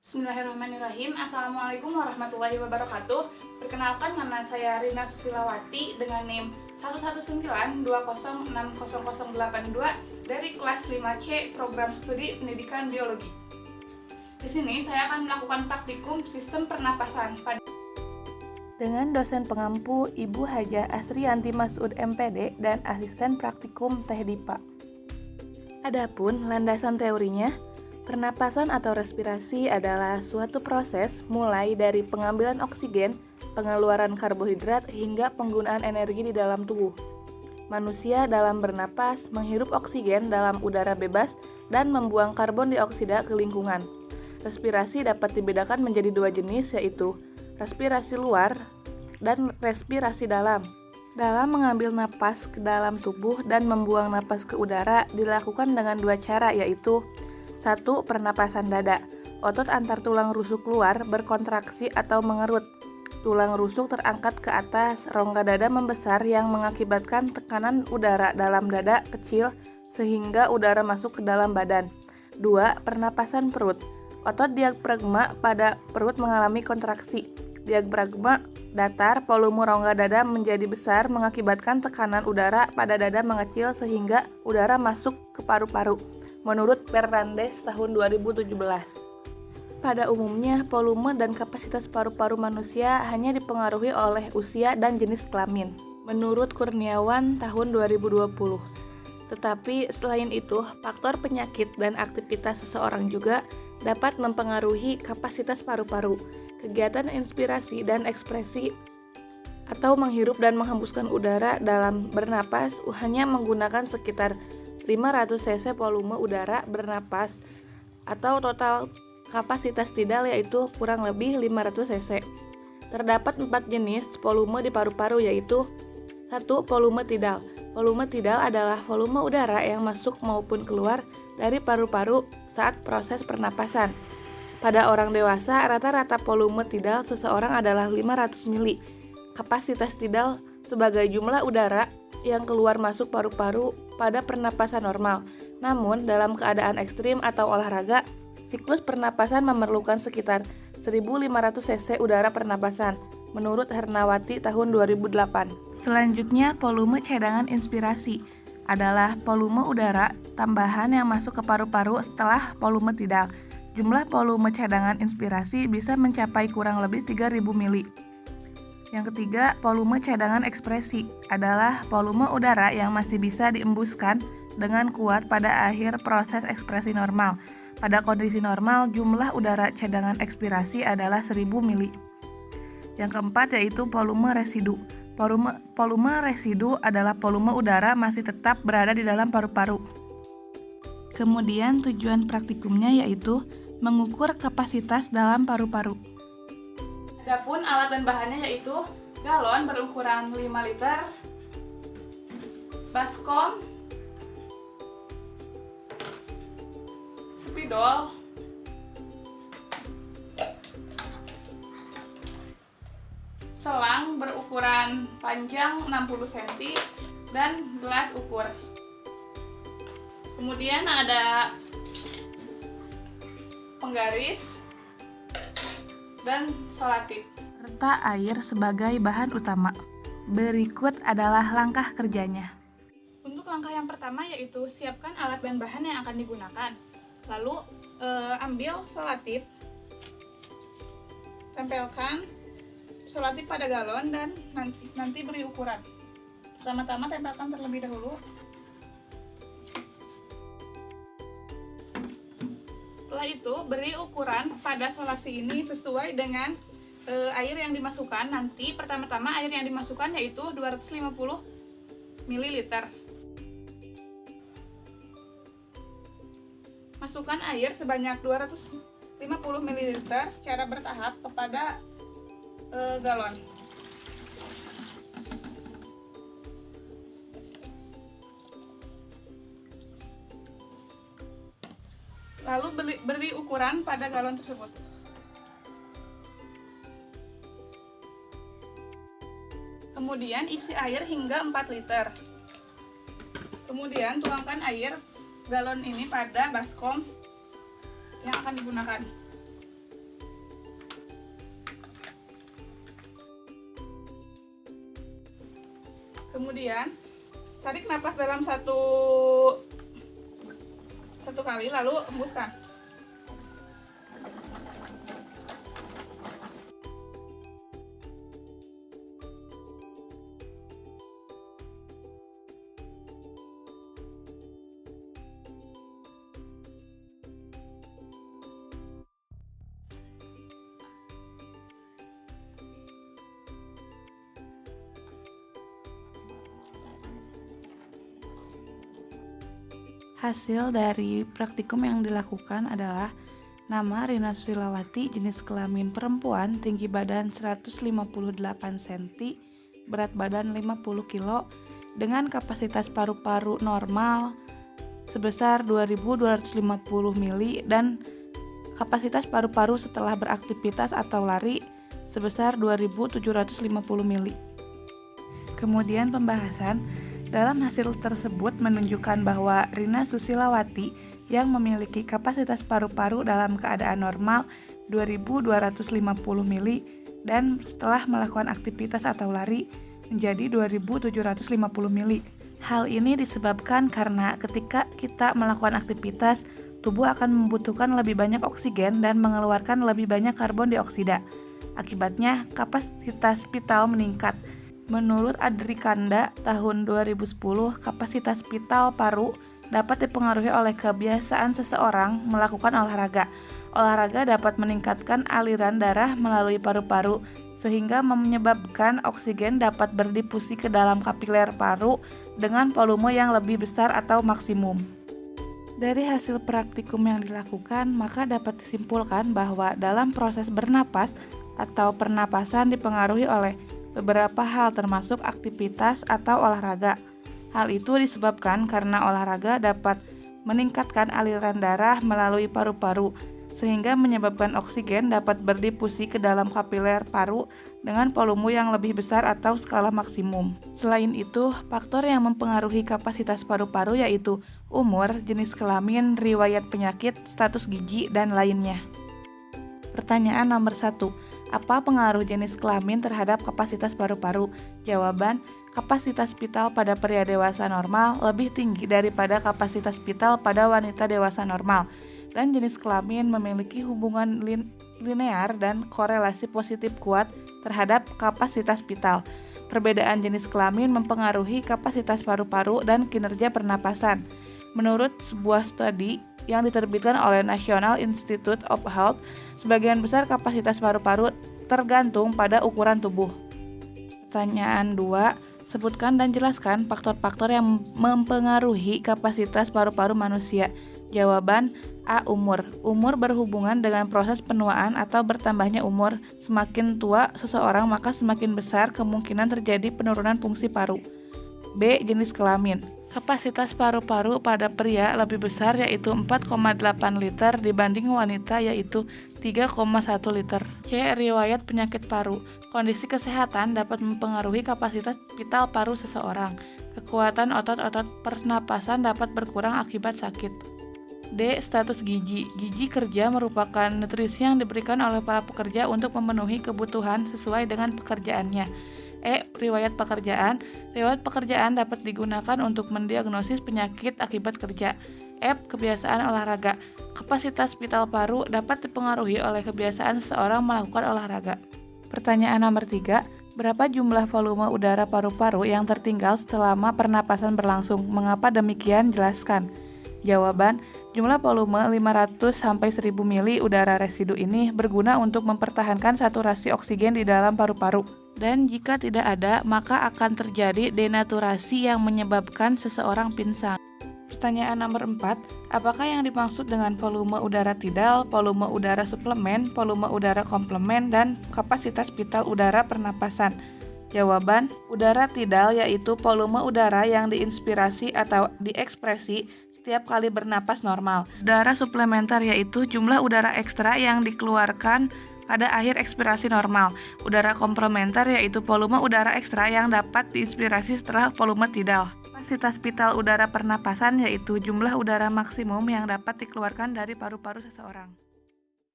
Bismillahirrahmanirrahim. Assalamualaikum warahmatullahi wabarakatuh. Perkenalkan, nama saya Rina Susilawati dengan NIM 11920600082 dari kelas 5C Program Studi Pendidikan Biologi. Di sini saya akan melakukan praktikum sistem pernapasan dengan dosen pengampu Ibu Hajah Asriyanti Masud MPD dan asisten praktikum Teh Dipa. Adapun landasan teorinya, pernapasan atau respirasi adalah suatu proses mulai dari pengambilan oksigen, pengeluaran karbohidrat, hingga penggunaan energi di dalam tubuh. Manusia dalam bernapas menghirup oksigen dalam udara bebas dan membuang karbon dioksida ke lingkungan. Respirasi dapat dibedakan menjadi dua jenis, yaitu respirasi luar dan respirasi dalam. Dalam mengambil napas ke dalam tubuh dan membuang napas ke udara dilakukan dengan dua cara, yaitu 1. Pernapasan dada. Otot antar tulang rusuk luar berkontraksi atau mengerut. Tulang rusuk terangkat ke atas, rongga dada membesar yang mengakibatkan tekanan udara dalam dada kecil sehingga udara masuk ke dalam badan. 2. Pernapasan perut. Otot diafragma pada perut mengalami kontraksi. Diafragma datar, volume rongga dada menjadi besar mengakibatkan tekanan udara pada dada mengecil sehingga udara masuk ke paru-paru. Menurut Fernandes tahun 2017. Pada umumnya, volume dan kapasitas paru-paru manusia hanya dipengaruhi oleh usia dan jenis kelamin. Menurut Kurniawan tahun 2020. Tetapi selain itu, faktor penyakit dan aktivitas seseorang juga dapat mempengaruhi kapasitas paru-paru. Kegiatan inspirasi dan ekspresi atau menghirup dan menghembuskan udara dalam bernapas hanya menggunakan sekitar 500 cc volume udara bernapas atau total kapasitas tidal yaitu kurang lebih 500 cc. Terdapat 4 jenis volume di paru-paru, yaitu 1. Volume tidal. Volume tidal adalah volume udara yang masuk maupun keluar dari paru-paru saat proses pernapasan. Pada orang dewasa, rata-rata volume tidal seseorang adalah 500 mili. Kapasitas tidal sebagai jumlah udara yang keluar masuk paru-paru pada pernapasan normal. Namun, dalam keadaan ekstrim atau olahraga, siklus pernapasan memerlukan sekitar 1.500 cc udara pernapasan, menurut Hernawati tahun 2008. Selanjutnya, volume cadangan inspirasi adalah volume udara tambahan yang masuk ke paru-paru setelah volume tidal. Jumlah volume cadangan inspirasi bisa mencapai kurang lebih 3.000 mili. Yang ketiga, volume cadangan ekspresi adalah volume udara yang masih bisa diembuskan dengan kuat pada akhir proses ekspresi normal. Pada kondisi normal, jumlah udara cadangan ekspirasi adalah 1.000 mili. Yang keempat yaitu volume residu. Volume residu adalah volume udara masih tetap berada di dalam paru-paru. Kemudian tujuan praktikumnya yaitu mengukur kapasitas dalam paru-paru. Adapun alat dan bahannya yaitu galon berukuran 5 liter, baskom, spidol, selang berukuran panjang 60 cm, dan gelas ukur. Kemudian ada penggaris dan solatif serta air sebagai bahan utama. Berikut adalah langkah kerjanya. Untuk langkah yang pertama yaitu siapkan alat dan bahan yang akan digunakan. Lalu ambil solatif, tempelkan solatif pada galon dan nanti beri ukuran. Pertama-tama tempelkan terlebih dahulu. Setelah itu beri ukuran pada solasi ini sesuai dengan air yang dimasukkan. Nanti pertama-tama air yang dimasukkan yaitu 250 ml. Masukkan air sebanyak 250 ml secara bertahap kepada galon. Lalu beri ukuran pada galon tersebut. Kemudian isi air hingga 4 liter. Kemudian tuangkan air galon ini pada baskom yang akan digunakan. Kemudian tarik napas dalam satu kali, lalu hembuskan. Hasil dari praktikum yang dilakukan adalah nama Rina Susilawati, jenis kelamin perempuan, tinggi badan 158 cm, berat badan 50 kg, dengan kapasitas paru-paru normal sebesar 2.250 mili dan kapasitas paru-paru setelah beraktivitas atau lari sebesar 2.750 mili. Kemudian pembahasan. Dalam hasil tersebut menunjukkan bahwa Rina Susilawati yang memiliki kapasitas paru-paru dalam keadaan normal 2.250 mili dan setelah melakukan aktivitas atau lari menjadi 2.750 mili. Hal ini disebabkan karena ketika kita melakukan aktivitas, tubuh akan membutuhkan lebih banyak oksigen dan mengeluarkan lebih banyak karbon dioksida. Akibatnya, kapasitas vital meningkat. Menurut Adri Kanda tahun 2010, kapasitas vital paru dapat dipengaruhi oleh kebiasaan seseorang melakukan olahraga. Olahraga dapat meningkatkan aliran darah melalui paru-paru sehingga menyebabkan oksigen dapat berdifusi ke dalam kapiler paru dengan volume yang lebih besar atau maksimum. Dari hasil praktikum yang dilakukan, maka dapat disimpulkan bahwa dalam proses bernapas atau pernapasan dipengaruhi oleh beberapa hal termasuk aktivitas atau olahraga. Hal itu disebabkan karena olahraga dapat meningkatkan aliran darah melalui paru-paru sehingga menyebabkan oksigen dapat berdifusi ke dalam kapiler paru dengan volume yang lebih besar atau skala maksimum. Selain itu, faktor yang mempengaruhi kapasitas paru-paru yaitu umur, jenis kelamin, riwayat penyakit, status gizi, dan lainnya. Pertanyaan nomor 1. Apa pengaruh jenis kelamin terhadap kapasitas paru-paru? Jawaban, kapasitas vital pada pria dewasa normal lebih tinggi daripada kapasitas vital pada wanita dewasa normal, dan jenis kelamin memiliki hubungan linear dan korelasi positif kuat terhadap kapasitas vital. Perbedaan jenis kelamin mempengaruhi kapasitas paru-paru dan kinerja pernapasan. Menurut sebuah studi yang diterbitkan oleh National Institute of Health, sebagian besar kapasitas paru-paru tergantung pada ukuran tubuh. Pertanyaan 2. Sebutkan dan jelaskan faktor-faktor yang mempengaruhi kapasitas paru-paru manusia. Jawaban, A. Umur. Umur berhubungan dengan proses penuaan atau bertambahnya umur. Semakin tua seseorang, maka semakin besar kemungkinan terjadi penurunan fungsi paru. B. Jenis kelamin. Kapasitas paru-paru pada pria lebih besar yaitu 4,8 liter dibanding wanita yaitu 3,1 liter. C. Riwayat penyakit paru. Kondisi kesehatan dapat mempengaruhi kapasitas vital paru seseorang. Kekuatan otot-otot pernapasan dapat berkurang akibat sakit. D. Status gizi. Gizi kerja merupakan nutrisi yang diberikan oleh para pekerja untuk memenuhi kebutuhan sesuai dengan pekerjaannya. E. Riwayat pekerjaan. Riwayat pekerjaan dapat digunakan untuk mendiagnosis penyakit akibat kerja. F. Kebiasaan olahraga. Kapasitas vital paru dapat dipengaruhi oleh kebiasaan seseorang melakukan olahraga. Pertanyaan nomor 3. Berapa jumlah volume udara paru-paru yang tertinggal selama pernapasan berlangsung? Mengapa demikian? Jelaskan. Jawaban, jumlah volume 500-1000 mili udara residu ini berguna untuk mempertahankan saturasi oksigen di dalam paru-paru. Dan jika tidak ada, maka akan terjadi denaturasi yang menyebabkan seseorang pingsan. Pertanyaan nomor 4. Apakah yang dimaksud dengan volume udara tidal, volume udara suplemen, volume udara komplemen, dan kapasitas vital udara pernapasan? Jawaban, udara tidal yaitu volume udara yang diinspirasi atau diekspresi setiap kali bernapas normal. Udara suplementer yaitu jumlah udara ekstra yang dikeluarkan pada akhir ekspirasi normal. Udara komplementer yaitu volume udara ekstra yang dapat diinspirasi setelah volume tidal. Kapasitas vital udara pernapasan yaitu jumlah udara maksimum yang dapat dikeluarkan dari paru-paru seseorang.